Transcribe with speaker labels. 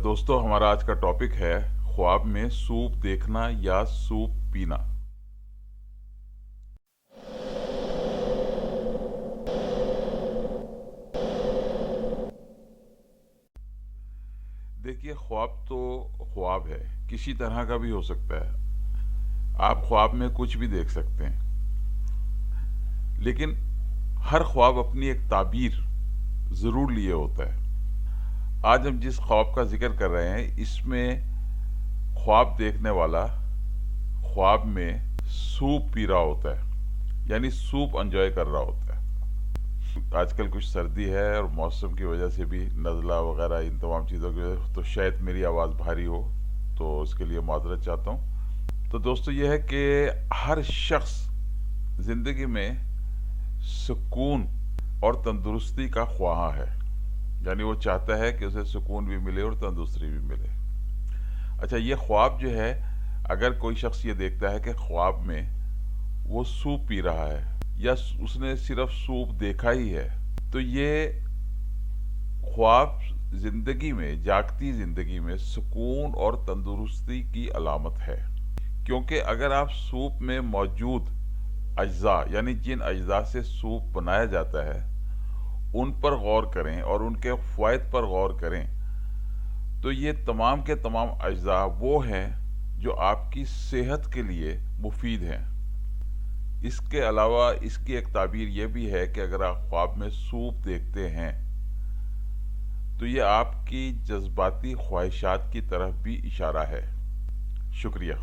Speaker 1: دوستو ہمارا آج کا ٹاپک ہے خواب میں سوپ دیکھنا یا سوپ پینا۔ دیکھیے، خواب تو خواب ہے، کسی طرح کا بھی ہو سکتا ہے۔ آپ خواب میں کچھ بھی دیکھ سکتے ہیں، لیکن ہر خواب اپنی ایک تعبیر ضرور لیے ہوتا ہے۔ آج ہم جس خواب کا ذکر کر رہے ہیں، اس میں خواب دیکھنے والا خواب میں سوپ پی رہا ہوتا ہے، یعنی سوپ انجوائے کر رہا ہوتا ہے۔ آج کل کچھ سردی ہے اور موسم کی وجہ سے بھی نزلہ وغیرہ ان تمام چیزوں کی وجہ سے تو شاید میری آواز بھاری ہو، تو اس کے لیے معذرت چاہتا ہوں۔ تو دوستو، یہ ہے کہ ہر شخص زندگی میں سکون اور تندرستی کا خواہاں ہے، یعنی وہ چاہتا ہے کہ اسے سکون بھی ملے اور تندرستی بھی ملے۔ اچھا، یہ خواب جو ہے، اگر کوئی شخص یہ دیکھتا ہے کہ خواب میں وہ سوپ پی رہا ہے یا اس نے صرف سوپ دیکھا ہی ہے، تو یہ خواب زندگی میں، جاگتی زندگی میں سکون اور تندرستی کی علامت ہے۔ کیونکہ اگر آپ سوپ میں موجود اجزاء، یعنی جن اجزاء سے سوپ بنایا جاتا ہے، ان پر غور کریں اور ان کے فوائد پر غور کریں، تو یہ تمام کے تمام اجزاء وہ ہیں جو آپ کی صحت کے لیے مفید ہیں۔ اس کے علاوہ اس کی ایک تعبیر یہ بھی ہے کہ اگر آپ خواب میں سوپ دیکھتے ہیں تو یہ آپ کی جذباتی خواہشات کی طرف بھی اشارہ ہے۔ شکریہ۔